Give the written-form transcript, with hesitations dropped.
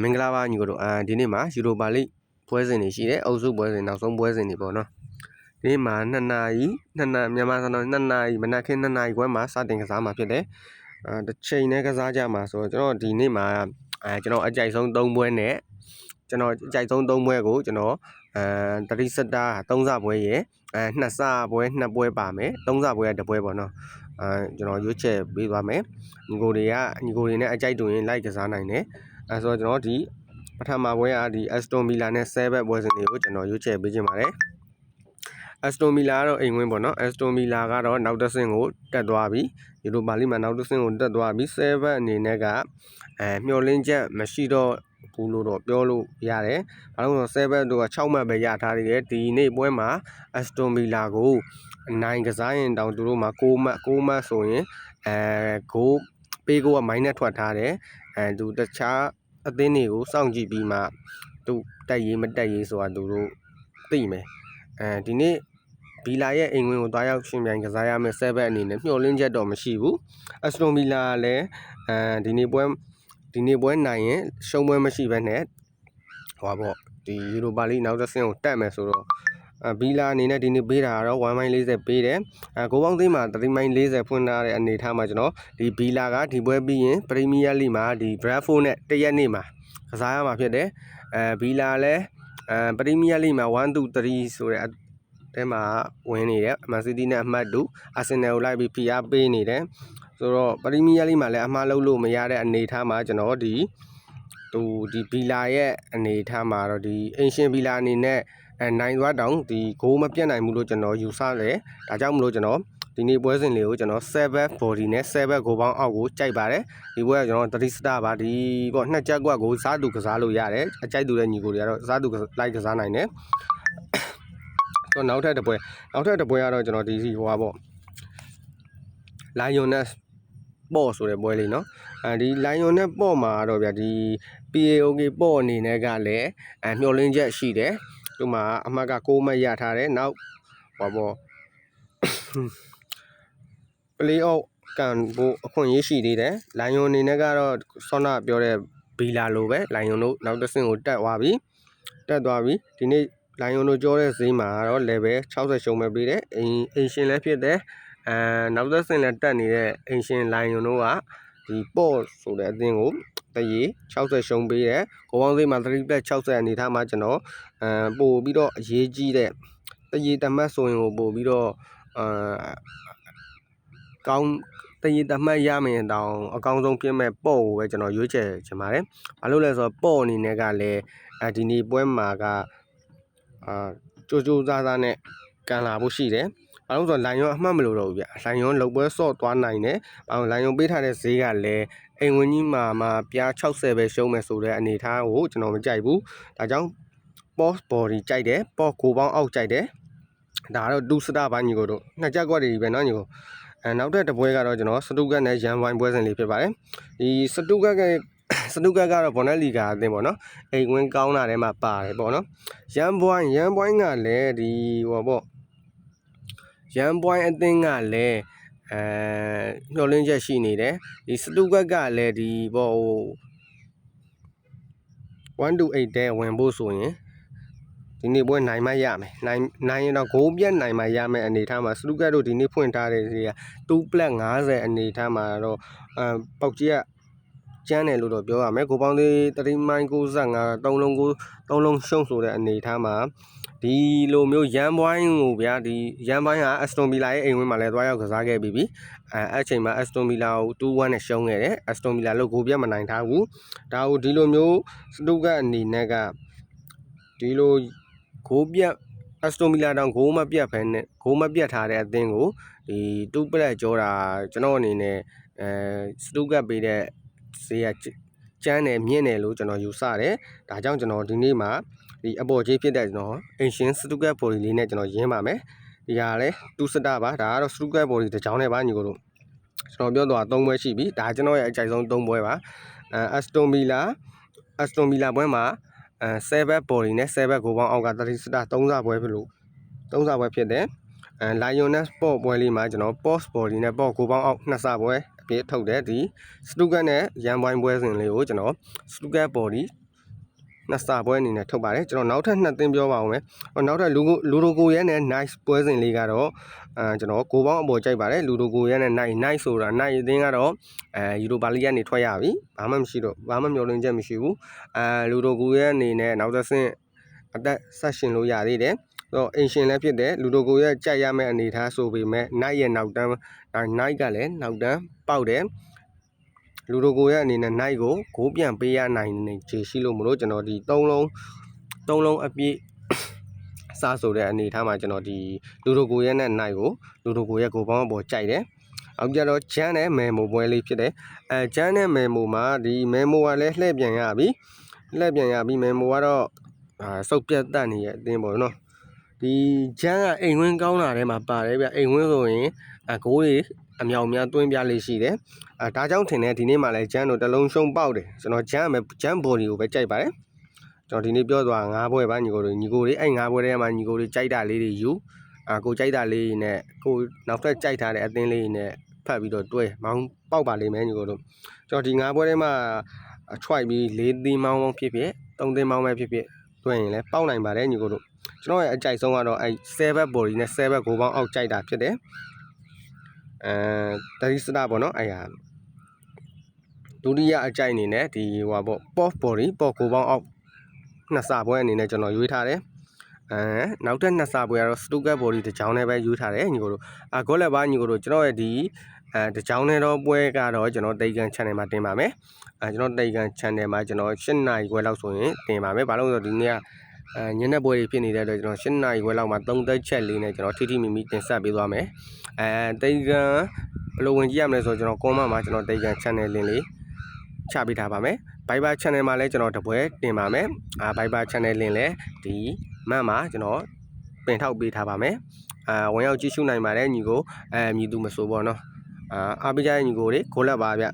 မင်္ဂလာပါညီကိုတို့ဒီနေ့မှာယူရိုပါလိပွဲစဉ်တွေရှိတယ်အုပ်စုပွဲစဉ်နောက်ဆုံးပွဲစဉ်တွေပေါ့နော်ဒီနေ့မှာ2နာရီမြန်မာစံတော်2နာရီမနက်ခင်း2နာရီခွဲမှာစတင်ကစားမှာဖြစ်တယ်တစ်ချိန်နဲ့ကစားကြမှာဆိုတော့ကျွန်တော်ဒီနေ့မှာကျွန်တော်အကြိုက်ဆုံး3ပွဲနဲ့ကျွန်တော်အကြိုက်ဆုံး3ပွဲကိုကျွန်တော်တတိစတာ3စပွဲရယ်2စပွဲ2ပွဲပါမယ်3စပွဲက1ပွဲပေါ့နော်ကျွန်တော်ရွေးချယ်ပေးသွားမယ်ညီကိုတွေနဲ့အကြိုက်တူရင်လိုက်ကစားနိုင်တယ်ဆိုတော့ကျွန်တော်ဒီပထမပွဲကဒီ Aston Villa နဲ့ 7 ပွဲစဉ်တွေကိုကျွန်တော်ရွေးချယ်ပေးခြင်းပါတယ် Aston Villa ကတော့အိမ်ဝင်းပေါ့နော် Aston Villa ကတော့နောက်တစ်ဆင့်ကိုတက်သွားပြီယူရိုပါလိမှာနောက်တစ်ဆင့်ကိုတက်သွားပြီ7အနေနဲ့ကမျှော်လင့်ချက်မရှိတော့ဘူးလို့တော့ပြောလို့ရတယ်ဘာလို့လဲဆိုတော့7တို့က6မှတ်ပဲရထားသေးတယ်ဒီနေ့ပွဲမှာ Aston Villa ကိုနိုင်ကစားရင်တောင်သူတို့မှာ6မှတ်ဆိုရင်ဂိုးပေးကိုကမိုင်းနဲ့ထွက်ထားတယ်သူတခြားအသင်းတွေကိုစောင့်ကြည့်ပြီးမှသူတက်ရေးမတက်ရေးဆိုတာသူတို့သိမယ်ဒီနေ့ဗီလာရဲ့အိမ်ဝင်ကိုတွားရောက်ရှင်ပြိုင်ကစားရမယ့်7အနေနဲ့မျှော်လင့်ချက်တော့မရှိဘူးအက်စတိုဗီလာလည်းဒီနေ့ပွဲနိုင်ရင်ရှုံးပွဲမရှိဘဲနဲ့ဟောပေါ့ဒီယူရိုပါလိနောက်တစ်ဆင့်ကိုတက်မယ်ဆိုတော့ဗီလာအနေနဲ့ဒီနေ့ပေးတာကတော့1.40ပေးတယ်ကိုပေါင်းသိမ်းမှာ3.40ဖွင့်ထားတဲ့အနေထားမှာကျွန်တော်ဒီဗီလာကဒီပွဲပြီးရင်ပရီးမီးယားလိမှာဒီဘရက်ဖို့နဲ့တရက်နေ့မှာကစားရမှာဖြစ်တယ်ဗီလာလည်းပရီးမီးယားလိမှာ1 2 3ဆိုတဲ့အဲမှာဝင်နေတယ်မန်စီးတီးနဲ့အမှတ်2အာဆင်နယ်ကိုလိုက်ပြီးဖိအားပေးနေတယ်ဆိုတော့ပရီးမီးယားလိမှာလည်းအမှားလုပ်လို့မရတဲ့အနေထားမှာကျွန်တော်ဒီဗီလာရဲ့အနေထားမှာတော့ဒီအင်ရှင်ဗီလာအနေနဲ့နိုင်သွားတောင်ဒီဂိုးမပြတ်နိုင်ဘူးလို့ကျွန်တော်ယူဆတယ်ဒါကြောင့်မလို့ကျွန်တော်ဒီနေ့ပွဲစဉ်လေးကိုကျွန်တော်7 body နဲ့7ဂိုးပေါင်းအောက်ကိုကြိုက်ပါတယ်ဒီပွဲကကျွန်တော်3 star ပါဒီပေါ့2ချက်ကွက်ကိုစားသူကစားလို့ရတယ်အကြိုက်သူတဲ့ညီကိုတွေကတော့စားသူလိုက်ကစားနိုင်တယ်ဆိုတော့နောက်ထပ်တစ်ပွဲကတော့ကျွန်တော်ဒီစီဟိုပါပေါ့ Lioness ပေါ့ဆိုတဲ့ပွဲလေးเนาะဒီ Lioness ပေါ့မှာတော့ဗျာဒီ PAOK ပေါ့အနေနဲ့ကလည်းမျှော်လင့်ချက်ရှိတယ်သူမှာအမှတ်က6မှတ်ရထားတယ်နောက်ဟောပေါ့ play off ကန်ဖို့အခွင့်အရေးရှိသေးတယ် Lion အနေနဲ့ကတော့ဆောနာပြောတဲ့ဗီလာလိုပဲ Lion တို့နောက်တစ်ဆင့်ကိုတက်သွားပြီဒီနေ့ Lion တို့ကြောတဲ့ဈေးမှာတော့ level 60ရှုံးမဲ့ပေးတယ်အင်ရှင်လည်းဖြစ်တယ်နောက်တစ်ဆင့်လည်းတက်နေတဲ့အင်ရှင် Lion တို့ကဒီပေါ့ဆိုတဲ့အသင်းကိုတရေ60ရှုံးပေးတယ်ကိုပေါင်းဈေးမှာ3.60အနေထားမှာကျွန်တော်ပို့ပြီးတော့အရေးကြီးတဲ့တရေတမတ်ဆိုရင်ကိုပို့ပြီးတော့ကောင်းတရေတမတ်ရမယ်တောင်အကောင်းဆုံးဖြစ်မဲ့ပေါ့ကိုပဲကျွန်တော်ရွေးချယ်ချင်ပါတယ်ဘာလို့လဲဆိုတော့ပေါ့အနေနဲ့ကလည်းဒီနေ့ပွဲမှာကကြိုးစားနဲ့ကန်လာဖို့ရှိတယ်ဘာလို့ဆိုတော့လိုင်ယွန်အမှတ်မလို့တော့ဘူးဗျလိုင်ယွန်လုံပွဲဆော့သွားနိုင်တယ်လိုင်ယွန်ပေးထားတဲ့ဈေးကလည်းအိမ်ဝင်ကြီးမှာပြား60ပဲရှုံးမယ်ဆိုတဲ့အနေထားကိုကျွန်တော်မကြိုက်ဘူးဒါကြောင့် post body ကြိုက်တယ်ပေါ့ကိုပေါင်းအောက်ကြိုက်တယ်ဒါကတော့2 star ပါညီကိုတို့နှစ်ချက်ကွက်တွေပဲเนาะညီကိုနောက်ထပ်တစ်ပွဲကတော့ကျွန်တော်စတုဂတ်နဲ့ရန်ဝိုင်းပွဲစဉ်လေးဖြစ်ပါတယ်ဒီစတုဂတ်ကတော့ဘော်နယ်လီဂါအသင်းပေါ့နော်အိမ်ဝင်ကောင်းတာထဲမှာပါတယ်ပေါ့နော်ရန်ဘွိုင်းကလည်းဒီဟောပေါ့ရန်ဘွိုင်းအသင်းကလည်းမျှော်လင့်ချက်ရှိနေတယ်ဒီစတုဂတ်ကလည်းဒီပေါ့ဟို128တဲဝင်ဖို့ဆိုရင်ဒီနေ့ပွဲနိုင်မှရမယ်နိုင်ရင်တော့ဂိုးပြတ်နိုင်မှရမယ်အနေထားမှာစတုဂတ်တို့ဒီနေ့ဖွင့်ထားတဲ့ဈေးက2+50အနေထားမှာတော့ပေါက်ကြီးကကျန်းတယ်လို့တော့ပြောရမယ်ကိုပေါင်းသေး3.95 3လုံးရှုံးဆိုတဲ့အနေထားမှာဒီလိုမျိုးရန်ဘွိုင်းကိုဗျာဒီရန်ဘွိုင်းကအက်စတွန်ဗီလာရဲ့အိမ်ဝင်းမှာလည်းသွားရောက်ကစားခဲ့ပြီးအဲ့အချိန်မှာအက်စတွန်ဗီလာကို2-1နဲ့ရှုံးခဲ့တယ်အက်စတွန်ဗီလာလို့ဂိုးပြတ်မနိုင်ထားဘူးဒါကိုဒီလိုမျိုးစတုဂတ်အနေနဲ့ကဒီလိုဂိုးပြတ်အက်စတွန်ဗီလာတောင်ဂိုးမပြတ်ထားတဲ့အသင်းကိုဒီ2 ပလက်ကြောတာကျွန်တော်အနေနဲ့စတုဂတ်ပေးတဲ့ဈေးကကျန်းတယ်မြင့်တယ်လို့ကျွန်တော်ယူဆတယ်ဒါကြောင့်ကျွန်တော်ဒီနေ့မှာဒီအပေါ်ကြီးဖြစ်တဲ့ကျွန်တော်အင်ရှင်စတုဂတ်ဘော်ဒီလေးနဲ့ကျွန်တော်ရင်းပါမယ်ဒီဟာလည်း2 star ပါဒါကတော့စတုဂတ်ဘော်ဒီတစ်ချောင်းနဲ့ပါညီကိုတို့ကျွန်တော်ပြောတော့3ပွဲရှိပြီဒါကျွန်တော်ရဲ့အကြိုက်ဆုံး3ပွဲပါအက်စတွန်ဗီလာပွဲမှာ7 body နဲ့7ဂိုးပေါင်းအောက်က3 star 3စပွဲဖြစ်တယ်Lioness ပေါ့ပွဲလေးမှာကျွန်တော် post body နဲ့ပေါ့ဂိုးပေါင်းအောက်2စပွဲ အပြည့်ထုတ်တယ်ဒီစတူကတ်နဲ့ရန်ပွိုင်းပွဲစဉ်လေးကိုကျွန်တော်စတူကတ်ဘော်ဒီနှစ်စာပွဲအနေနဲ့ထုတ်ပါတယ်ကျွန်တော်နောက်ထပ်2သင်းပြောပါဦးမယ်နောက်ထပ်လူဒိုကိုရဲနဲ့ nice ပွဲစဉ်လေးကတော့ကျွန်တော်ကိုပေါင်းအပေါ်ကြိုက်ပါတယ်လူဒိုကိုရဲနဲ့ nice ဆိုတာ nice အသင်းကတော့ယူရိုပါလိကနေထွက်ရပြီဘာမှမရှိတော့ဘာမှမျှော်လင့်ချက်မရှိဘူးလူဒိုကိုရဲအနေနဲ့နောက်တစ်ဆင့်အသက်ဆက်ရှင်လို့ရသေးတယ်တော့အင်ရှင်လည်းဖြစ်တယ်လူဒိုကိုရဲကြိုက်ရမယ့်အနေထားဆိုပေမဲ့ nice ရဲ့နောက်တန်းnice ကလည်းနောက်တန်းပေါက်တယ်လူဒိုကိုရဲအနေနဲ့ night ကိုဂိုးပြန်ပေးရနိုင်နေခြေရှိလို့မလို့ကျွန်တော်ဒီ3လုံးအပြည့်စားဆိုတဲ့အနေထားမှာကျွန်တော်ဒီလူဒိုကိုရဲနဲ့ night ကိုလူဒိုကိုရဲကိုပေါင်းအပေါ်ကြိုက်တယ်အောက်ကြတော့ဂျန်နဲ့မဲမိုပွဲလေးဖြစ်တယ်ဂျန်နဲ့မဲမိုမှာဒီမဲမိုကလည်းလှည့်ပြန်ရပြီမဲမိုကတော့စုပ်ပြတ်တတ်နေရဲ့အသင်းပေါ့နော်ဒီဂျန်ကအိမ်ဝင်းကောင်းတာထဲမှာပါတယ်ဗျအိမ်ဝင်းဆိုရင်ဂိုးတွေအမြောက်များတွင်းပြလေးရှိတယ်ဒါကြောင့်ထင်တယ်ဒီနေ့မှလည်းဂျန်တို့တစ်လုံးရှုံးပေါက်တယ်ကျွန်တော်ဂျန်ဘော်ဒီကိုပဲကြိုက်ပါတယ်ကျွန်တော်ဒီနေ့ပြောသွား9ပွဲပါညီကိုတွေအဲ့9ပွဲထဲမှာညီကိုတွေကြိုက်တာလေးတွေယူကိုကြိုက်တာလေးနဲ့ကိုနောက်ထပ်ကြိုက်ထားတဲ့အသင်းလေးနဲ့ဖတ်ပြီးတော့တွဲမောင်းပေါက်ပါလိမ့်မယ်ညီကိုတို့ကျွန်တော်ဒီ9ပွဲထဲမှာထွိုက်ပြီး4သင်းမောင်းဖြစ်ဖြစ်3သင်းမောင်းပဲဖြစ်ဖြစ်တွဲရင်လည်းပေါက်နိုင်ပါတယ်ညီကိုတို့ကျွန်တော်ရဲ့အကြိုက်ဆုံးကတော့အဲ့7ဘော်ဒီနဲ့7ကိုပေါင်းအောက်ကြိုက်တာဖြစ်တယ်တတိစတာပေါ့နော်အဲ့ဟာဒုတိယအကြိုက်အနေနဲ့ဒီဟိုပေါ့ pop body ပေါ့ကိုပေါင်းအောက်နှစ်စာပွဲအနေနဲ့ကျွန်တော်ရွေးထားတယ်နောက်ထပ်နှစ်စာပွဲကတော့ stucket body တစ်ချောင်းနဲ့ပဲရွေးထားတယ်ညီကိုတို့ဂေါ်လက်ပါညီကိုတို့ကျွန်တော်ရဲ့ဒီတစ်ချောင်းနဲ့တော့ပွဲကတော့ကျွန်တော်တိတ်ကန် channel မှာတင်ပါမယ်ကျွန်တော်တိတ်ကန် channel မှာကျွန်တော်8နာရီခွဲလောက်ဆိုရင်တင်ပါမယ်ဘာလို့လဲဆိုတော့ဒီနေ့ကညနေပွဲတွေဖြစ်နေတဲ့အတွက်ကျွန်တော်8နာရီခွဲလောက်မှာ3သက်ချက်လေးနဲ့ကျွန်တော်ထိမိတင်ဆက်ပေးသွားမယ်တိတ်ကန်ဘယ်လိုဝင်ကြည့်ရမလဲဆိုတော့ကျွန်တော် comment မှာကျွန်တော်တိတ်ကန် channel link လေးချပေးထားပါမယ် Viber channel မှာလည်းကျွန်တော်တပွဲတင်ပါမယ် Viber channel link လည်းဒီမတ်မှာကျွန်တော်ပင်ထောက်ပေးထားပါမယ်ဝင်ရောက်ကြည့်ရှုနိုင်ပါတယ်ညီကိုမြည်သူမဆိုပေါ့နော်အားပေးကြတဲ့ညီကိုတွေခိုးလက်ပါဗျ